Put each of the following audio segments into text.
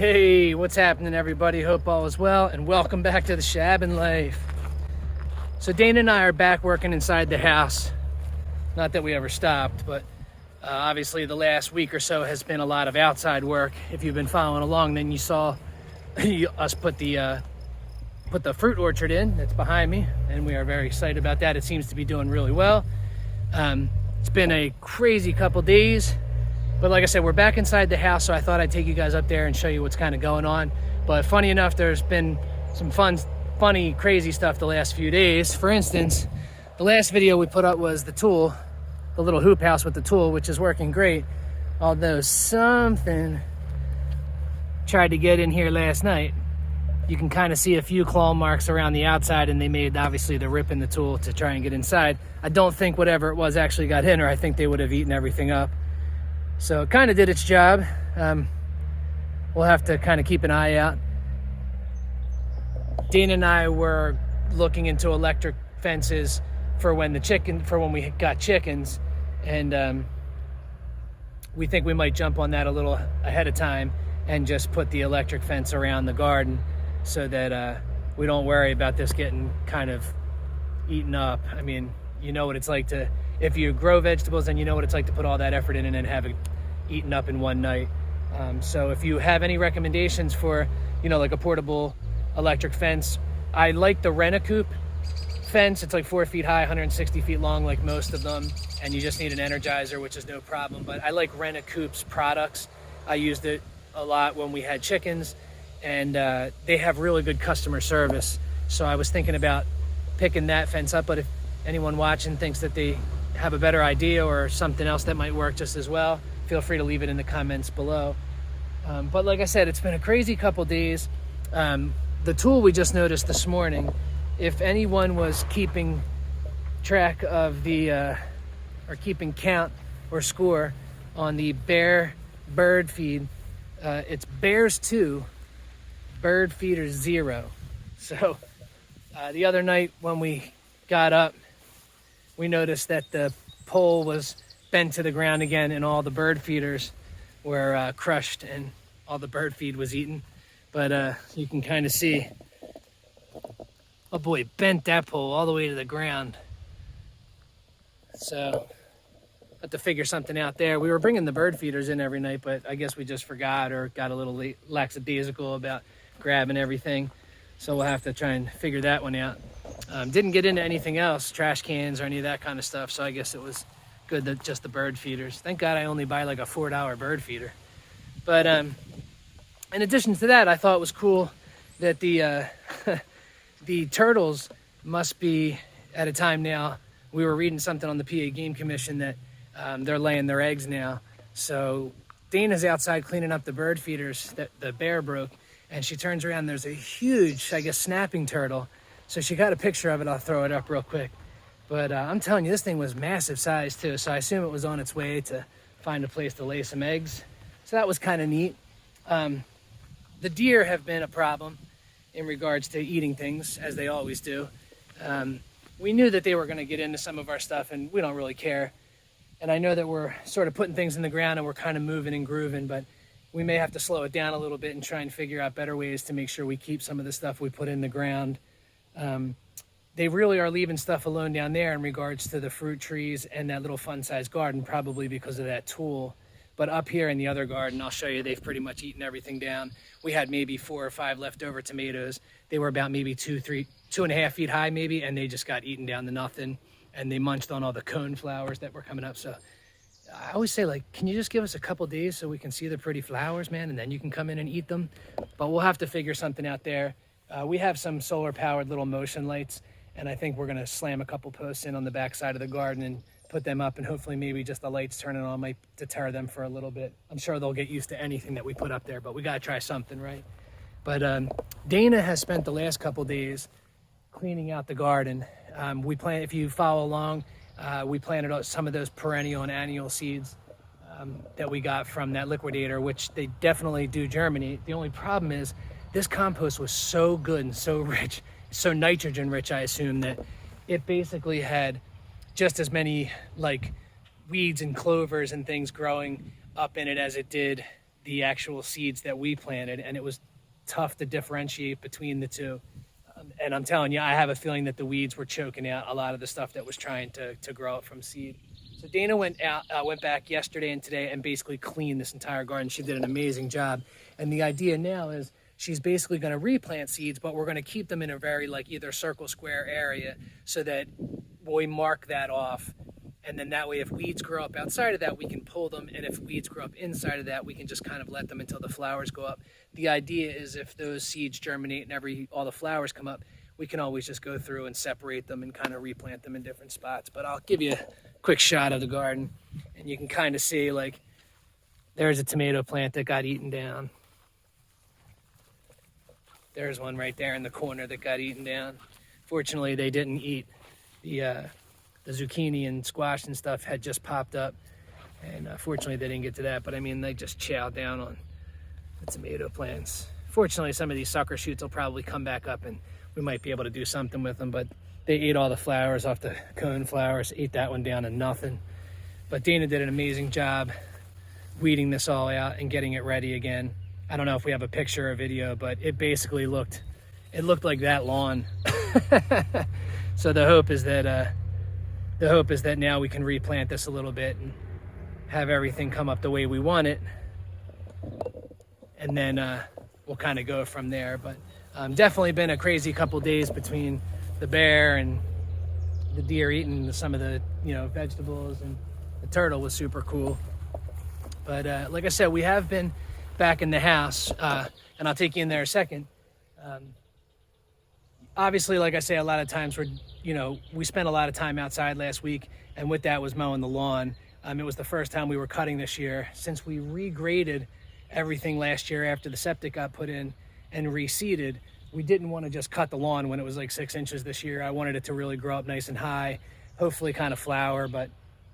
Hey, what's happening, everybody? Hope all is well, and welcome back to the ShabinLife. So Dana and I are back working inside the house. Not that we ever stopped, but obviously the last week or so has been a lot of outside work. If you've been following along, then you saw us put the fruit orchard in that's behind me, and we are very excited about that. It seems to be doing really well. It's been a crazy couple days. But like I said, we're back inside the house, so I thought I'd take you guys up there and show you what's kind of going on. But funny enough, there's been some funny, crazy stuff the last few days. For instance, the last video we put up was the tool, the little hoop house with the tool, which is working great. Although something tried to get in here last night. You can kind of see a few claw marks around the outside, and they made, obviously, the rip in the tool to try and get inside. I don't think whatever it was actually got in, or I think they would have eaten everything up. So it kind of did its job. We'll have to kind of keep an eye out. Dana and I were looking into electric fences for when we got chickens, and we think we might jump on that a little ahead of time and just put the electric fence around the garden so that we don't worry about this getting kind of eaten up. I mean, you know what it's like to, if you grow vegetables, then you know what it's like to put all that effort in and then have it eaten up in one night. So if you have any recommendations for, like a portable electric fence, I like the Rent-A-Coop fence. It's like 4 feet high, 160 feet long, like most of them, and you just need an Energizer, which is no problem. But I like Rent-A-Coop's products. I used it a lot when we had chickens, and they have really good customer service. So I was thinking about picking that fence up, but if anyone watching thinks that they have a better idea or something else that might work just as well, feel free to leave it in the comments below. But like I said, it's been a crazy couple days. The tool we just noticed this morning, if anyone was keeping track of or keeping count or score on the bear bird feed, it's bears 2, bird feeder 0. So the other night when we got up, we noticed that the pole was bent to the ground again, and all the bird feeders were crushed and all the bird feed was eaten. But you can kind of see, oh boy, it bent that pole all the way to the ground. So have to figure something out there. We were bringing the bird feeders in every night, but I guess we just forgot or got a little lackadaisical about grabbing everything. So we'll have to try and figure that one out. Didn't get into anything else, trash cans or any of that kind of stuff, so I guess it was good that just the bird feeders. Thank God I only buy like a $4 bird feeder. But in addition to that, I thought it was cool that the the turtles must be at a time now. We were reading something on the PA Game Commission that they're laying their eggs now. So Dana's outside cleaning up the bird feeders that the bear broke, and she turns around, there's a huge, I guess, snapping turtle. So she got a picture of it. I'll throw it up real quick. But I'm telling you, this thing was massive size too. So I assume it was on its way to find a place to lay some eggs. So that was kind of neat. The deer have been a problem in regards to eating things, as they always do. We knew that they were going to get into some of our stuff, and we don't really care. And I know that we're sort of putting things in the ground and we're kind of moving and grooving, but we may have to slow it down a little bit and try and figure out better ways to make sure we keep some of the stuff we put in the ground. They really are leaving stuff alone down there in regards to the fruit trees and that little fun-sized garden, probably because of that tool. But up here in the other garden, I'll show you, they've pretty much eaten everything down. We had maybe 4 or 5 leftover tomatoes. They were about maybe 2.5 feet high maybe, and they just got eaten down to nothing. And they munched on all the cone flowers that were coming up. So I always say, like, can you just give us a couple days so we can see the pretty flowers, man, and then you can come in and eat them? But we'll have to figure something out there. We have some solar-powered little motion lights, and I think we're going to slam a couple posts in on the back side of the garden and put them up, and hopefully maybe just the lights turning on might deter them for a little bit. I'm sure they'll get used to anything that we put up there, but we got to try something, right? But Dana has spent the last couple days cleaning out the garden. If you follow along, we planted some of those perennial and annual seeds that we got from that liquidator, which they definitely do germinate. The only problem is this compost was so good and so rich, so nitrogen rich, I assume, that it basically had just as many like weeds and clovers and things growing up in it as it did the actual seeds that we planted, and it was tough to differentiate between the two. And I'm telling you, I have a feeling that the weeds were choking out a lot of the stuff that was trying to grow up from seed. So Dayna went back yesterday and today and basically cleaned this entire garden. She did an amazing job. And the idea now is she's basically going to replant seeds, but we're going to keep them in a very like either circle, square area so that we mark that off. And then that way, if weeds grow up outside of that, we can pull them. And if weeds grow up inside of that, we can just kind of let them until the flowers go up. The idea is if those seeds germinate and all the flowers come up, we can always just go through and separate them and kind of replant them in different spots. But I'll give you a quick shot of the garden, and you can kind of see like there's a tomato plant that got eaten down. There's one right there in the corner that got eaten down. Fortunately, they didn't eat the zucchini and squash and stuff had just popped up, and fortunately they didn't get to that. But I mean, they just chowed down on the tomato plants. Fortunately, some of these sucker shoots will probably come back up and we might be able to do something with them, but they ate all the flowers off the cone flowers, ate that one down to nothing. But Dayna did an amazing job weeding this all out and getting it ready again. I don't know if we have a picture or video, but it basically looked like that lawn. So the hope is that now we can replant this a little bit and have everything come up the way we want it, and then we'll kind of go from there. But definitely been a crazy couple days between the bear and the deer eating some of the vegetables, and the turtle was super cool. But like I said, we have been back in the house, and I'll take you in there a second. Obviously, like I say, a lot of times we spent a lot of time outside last week, and with that was mowing the lawn. It was the first time we were cutting this year since we regraded everything last year after the septic got put in and reseeded. We didn't want to just cut the lawn when it was like 6 inches this year. I wanted it to really grow up nice and high, hopefully kind of flower, but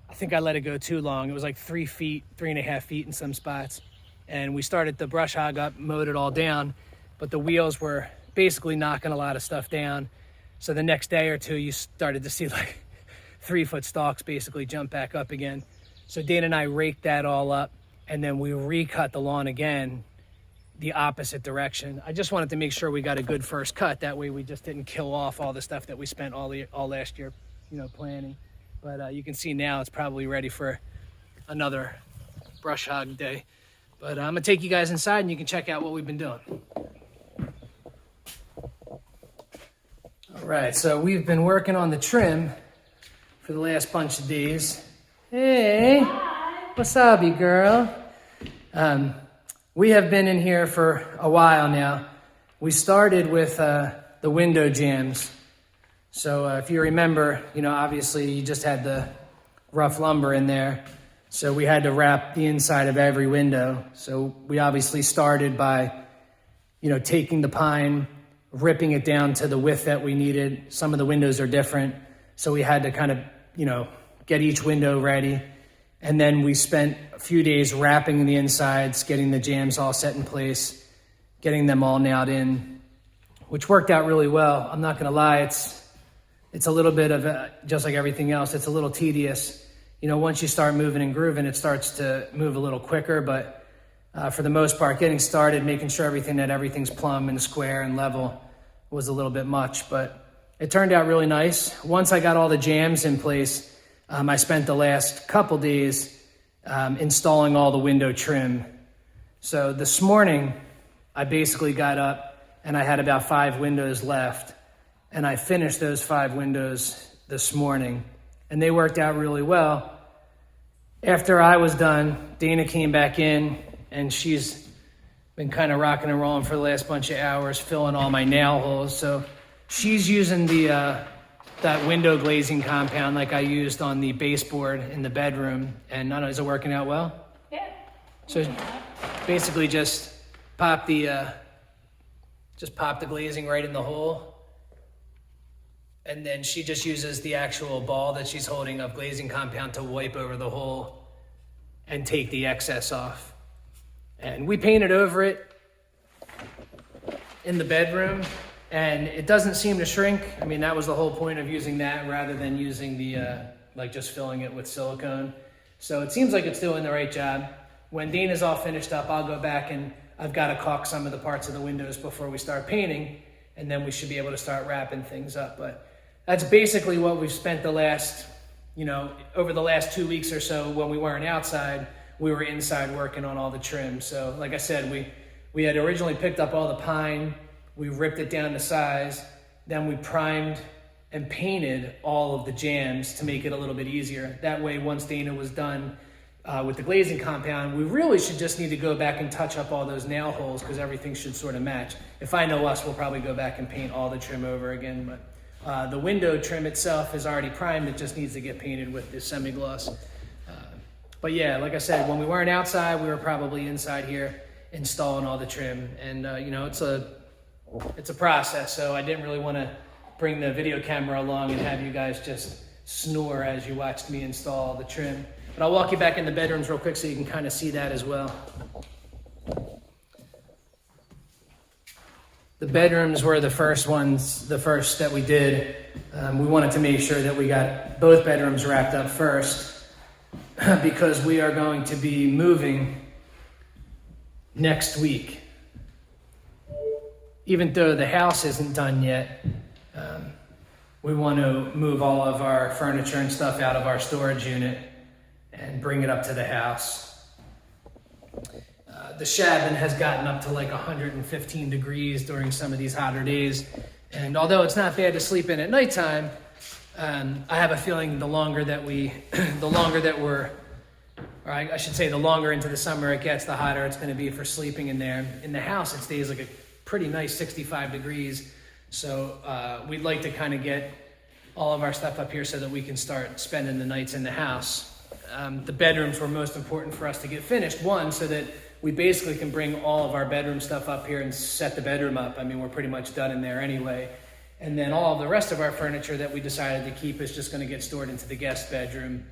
I think I let it go too long. It was like 3 feet, 3.5 feet in some spots. And we started the brush hog up, mowed it all down, but the wheels were basically knocking a lot of stuff down. So the next day or two, you started to see like 3-foot stalks basically jump back up again. So Dayna and I raked that all up, and then we recut the lawn again the opposite direction. I just wanted to make sure we got a good first cut. That way we just didn't kill off all the stuff that we spent all last year, planting. But you can see now it's probably ready for another brush hog day. But I'm gonna take you guys inside and you can check out what we've been doing. All right, so we've been working on the trim for the last bunch of days. Hey, hi. Wasabi girl. We have been in here for a while now. We started with the window jambs. So if you remember, obviously you just had the rough lumber in there. So we had to wrap the inside of every window. So we obviously started by, taking the pine, ripping it down to the width that we needed. Some of the windows are different. So we had to kind of, get each window ready. And then we spent a few days wrapping the insides, getting the jambs all set in place, getting them all nailed in, which worked out really well. I'm not gonna lie, it's a little bit of, just like everything else, it's a little tedious. Once you start moving and grooving, it starts to move a little quicker, but for the most part, getting started, making sure everything's plumb and square and level was a little bit much, but it turned out really nice. Once I got all the jambs in place, I spent the last couple days installing all the window trim. So this morning, I basically got up and I had about 5 windows left, and I finished those 5 windows this morning, and they worked out really well. After I was done, Dayna came back in, and she's been kind of rocking and rolling for the last bunch of hours, filling all my nail holes. So she's using that window glazing compound like I used on the baseboard in the bedroom, and not only is it working out well? Yeah. So basically just pop the glazing right in the hole, and then she just uses the actual ball that she's holding of glazing compound to wipe over the hole and take the excess off. And we painted over it in the bedroom, and it doesn't seem to shrink. I mean, that was the whole point of using that rather than using the, just filling it with silicone. So it seems like it's doing the right job. when Dayna's all finished up, I'll go back and I've got to caulk some of the parts of the windows before we start painting, and then we should be able to start wrapping things up. But that's basically what we've spent the last, over the last 2 weeks or so. When we weren't outside, we were inside working on all the trim. So like I said, we had originally picked up all the pine, we ripped it down to size, then we primed and painted all of the jambs to make it a little bit easier. That way, once Dayna was done with the glazing compound, we really should just need to go back and touch up all those nail holes, because everything should sort of match. If I know us, we'll probably go back and paint all the trim over again. But the window trim itself is already primed. It just needs to get painted with this semi-gloss. But yeah, like I said, when we weren't outside, we were probably inside here installing all the trim. And it's a process, so I didn't really want to bring the video camera along and have you guys just snore as you watched me install the trim. But I'll walk you back in the bedrooms real quick so you can kind of see that as well. The bedrooms were the first that we did. We wanted to make sure that we got both bedrooms wrapped up first, because we are going to be moving next week. Even though the house isn't done yet, we want to move all of our furniture and stuff out of our storage unit and bring it up to the house. The Shabin has gotten up to like 115 degrees during some of these hotter days. And although it's not bad to sleep in at nighttime, I have a feeling the longer into the summer it gets, the hotter it's going to be for sleeping in there. In the house, it stays like a pretty nice 65 degrees. So we'd like to kind of get all of our stuff up here so that we can start spending the nights in the house. The bedrooms were most important for us to get finished. One, so that we basically can bring all of our bedroom stuff up here and set the bedroom up. I mean, we're pretty much done in there anyway. And then all of the rest of our furniture that we decided to keep is just going to get stored into the guest bedroom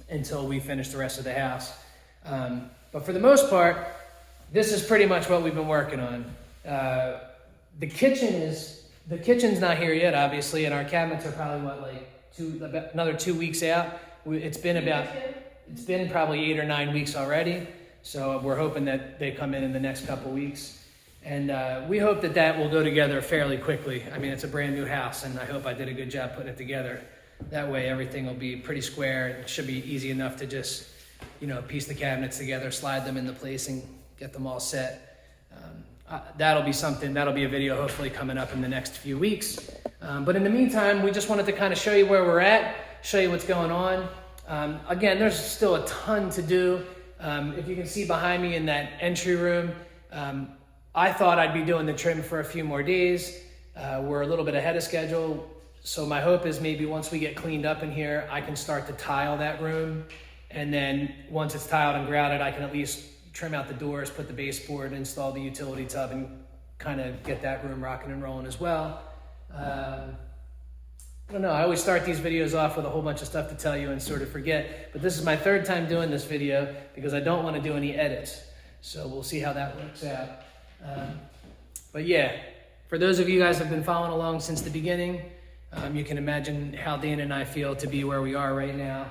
until we finish the rest of the house. But for the most part, this is pretty much what we've been working on. The kitchen's not here yet, obviously, and our cabinets are probably another 2 weeks out. It's been probably 8 or 9 weeks already. So we're hoping that they come in the next couple weeks. And we hope that will go together fairly quickly. I mean, it's a brand new house, and I hope I did a good job putting it together. That way everything will be pretty square. It should be easy enough to just, piece the cabinets together, slide them into place, and get them all set. That'll be a video hopefully coming up in the next few weeks. But in the meantime, we just wanted to kind of show you where we're at, show you what's going on. Again, there's still a ton to do. If you can see behind me in that entry room, I thought I'd be doing the trim for a few more days. We're a little bit ahead of schedule. So my hope is maybe once we get cleaned up in here, I can start to tile that room. And then once it's tiled and grouted, I can at least trim out the doors, put the baseboard, install the utility tub, and kind of get that room rocking and rolling as well. I don't know, I always start these videos off with a whole bunch of stuff to tell you and sort of forget, but this is my third time doing this video because I don't want to do any edits. So we'll see how that works out. But yeah, for those of you guys who have been following along since the beginning, you can imagine how Dayna and I feel to be where we are right now.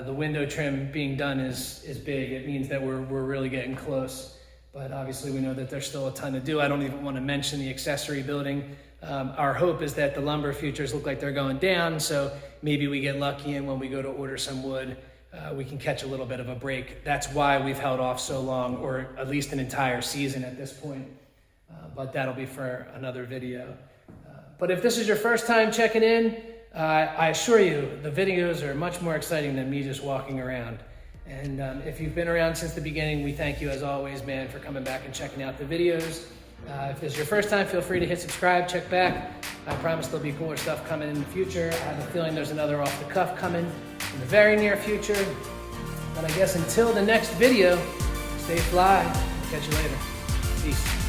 The window trim being done is big. It means that we're really getting close. But obviously we know that there's still a ton to do. I don't even want to mention the accessory building. Our hope is that the lumber futures look like they're going down, so maybe we get lucky, and when we go to order some wood, we can catch a little bit of a break. That's why we've held off so long, or at least an entire season at this point. But that'll be for another video. But if this is your first time checking in, I assure you the videos are much more exciting than me just walking around. And if you've been around since the beginning, we thank you as always, man, for coming back and checking out the videos. If this is your first time, feel free to hit subscribe, check back. I promise there'll be cooler stuff coming in the future. I have a feeling there's another off the cuff coming in the very near future. But I guess until the next video, stay fly. Catch you later. Peace.